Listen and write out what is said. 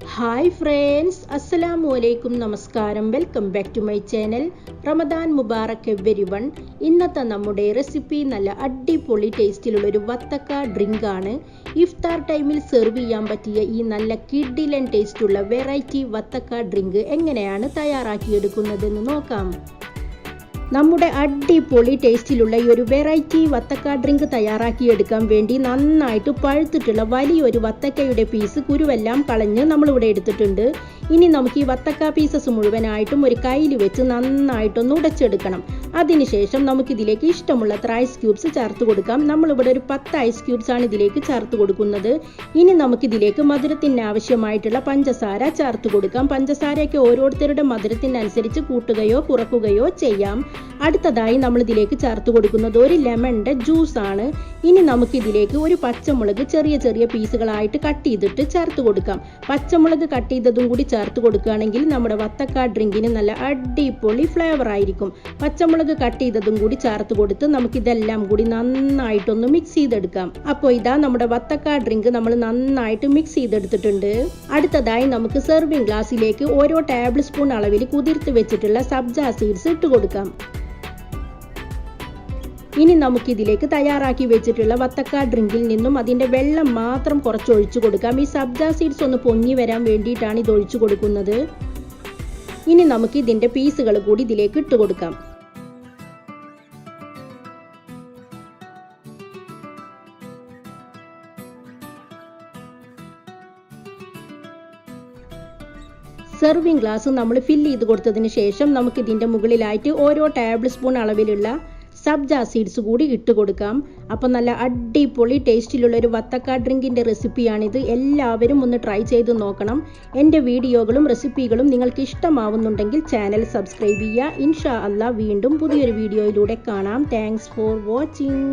Hi friends, Assalamu alaikum, Namaskaram, welcome back to my channel. Ramadan Mubarak everyone. ഇന്നത്തെ നമ്മുടെ recipe നല്ല അടിപൊളി ടേസ്റ്റിലുള്ള ഒരു വത്തക്ക ഡ്രിങ്ക് ആണ്. ഇഫ്താർ ടൈമിൽ സെർവ് ചെയ്യാൻ പറ്റിയ ഈ നല്ല കിഡിലൻ ടേസ്റ്റുള്ള വെറൈറ്റി വത്തക്ക ഡ്രിങ്ക് എങ്ങനെയാണ് തയ്യാറാക്കിയെടുക്കുന്നതെന്ന് നോക്കാം. നമ്മുടെ അടിപൊളി ടേസ്റ്റിലുള്ള ഈ ഒരു വെറൈറ്റി വത്തക്ക ഡ്രിങ്ക് തയ്യാറാക്കിയെടുക്കാൻ വേണ്ടി നന്നായിട്ട് പഴുത്തിട്ടുള്ള വലിയൊരു വത്തക്കയുടെ പീസ് കുരുവെല്ലാം കളഞ്ഞ് നമ്മളിവിടെ എടുത്തിട്ടുണ്ട്. ഇനി നമുക്ക് ഈ വത്തക്ക പീസസ് മുഴുവനായിട്ടും ഒരു കയ്യിൽ വെച്ച് നന്നായിട്ടൊന്ന് ഉടച്ചെടുക്കണം. അതിനുശേഷം നമുക്കിതിലേക്ക് ഇഷ്ടമുള്ളത്ര ഐസ് ക്യൂബ്സ് ചേർത്ത് കൊടുക്കാം. നമ്മളിവിടെ ഒരു 10 ഐസ് ക്യൂബ്സ് ആണ് ഇതിലേക്ക് ചേർത്ത് കൊടുക്കുന്നത്. ഇനി നമുക്കിതിലേക്ക് മധുരത്തിന് ആവശ്യമായിട്ടുള്ള പഞ്ചസാര ചേർത്ത് കൊടുക്കാം. പഞ്ചസാരയൊക്കെ ഓരോരുത്തരുടെ മധുരത്തിനനുസരിച്ച് കൂട്ടുകയോ കുറക്കുകയോ ചെയ്യാം. അടുത്തതായി നമ്മൾ ഇതിലേക്ക് ചേർത്ത് കൊടുക്കുന്നത് ഒരു ലെമണിന്റെ ജ്യൂസ് ആണ്. ഇനി നമുക്കിതിലേക്ക് ഒരു പച്ചമുളക് ചെറിയ ചെറിയ പീസുകളായിട്ട് കട്ട് ചെയ്തിട്ട് ചേർത്ത് കൊടുക്കാം. പച്ചമുളക് കട്ട് ചെയ്തതും കൂടി ചേർത്ത് കൊടുക്കുകയാണെങ്കിൽ നമ്മുടെ വത്തക്ക ഡ്രിങ്കിന് നല്ല അടിപൊളി ഫ്ലേവർ ആയിരിക്കും. പച്ചമുളക് കട്ട് ചെയ്തതും കൂടി ചേർത്ത് കൊടുത്ത് നമുക്കിതെല്ലാം കൂടി നന്നായിട്ടൊന്ന് മിക്സ് ചെയ്തെടുക്കാം. അപ്പോൾ ഇതാ നമ്മുടെ വത്തക്ക ഡ്രിങ്ക് നമ്മൾ നന്നായിട്ട് മിക്സ് ചെയ്തെടുത്തിട്ടുണ്ട്. അടുത്തതായി നമുക്ക് സെർവിംഗ് ഗ്ലാസ്സിലേക്ക് ഓരോ ടേബിൾ സ്പൂൺ അളവിൽ കുതിർത്ത് വെച്ചിട്ടുള്ള സബ്ജ സീഡ്സ് ഇട്ട് കൊടുക്കാം. ഇനി നമുക്കിതിലേക്ക് തയ്യാറാക്കി വെച്ചിട്ടുള്ള വത്തക്ക ഡ്രിങ്കിൽ നിന്നും അതിൻ്റെ വെള്ളം മാത്രം കുറച്ച് ഒഴിച്ചു കൊടുക്കാം. ഈ സബ്ജ സീഡ്സ് ഒന്ന് പൊങ്ങി വരാൻ വേണ്ടിയിട്ടാണ് ഇത് ഒഴിച്ചു കൊടുക്കുന്നത്. ഇനി നമുക്ക് ഇതിൻ്റെ പീസുകൾ കൂടി ഇതിലേക്ക് ഇട്ട് കൊടുക്കാം. സെർവിംഗ് ഗ്ലാസ് നമ്മൾ ഫില്ല് ചെയ്ത് കൊടുത്തതിന് ശേഷം നമുക്ക് ഇതിൻ്റെ മുകളിലായിട്ട് ഓരോ ടേബിൾ സ്പൂൺ അളവിലുള്ള സബ്ജ സീഡ്സ് കൂടി ഇട്ട് കൊടുക്കാം. അപ്പം നല്ല അടിപൊളി ടേസ്റ്റിലുള്ള ഒരു വത്തക്ക ഡ്രിങ്കിൻ്റെ റെസിപ്പിയാണിത്. എല്ലാവരും ഒന്ന് ട്രൈ ചെയ്ത് നോക്കണം. എൻ്റെ വീഡിയോകളും റെസിപ്പികളും നിങ്ങൾക്ക് ഇഷ്ടമാവുന്നുണ്ടെങ്കിൽ ചാനൽ സബ്സ്ക്രൈബ് ചെയ്യുക. ഇൻഷാ അല്ലാ വീണ്ടും പുതിയൊരു വീഡിയോയിലൂടെ കാണാം. Thanks for watching.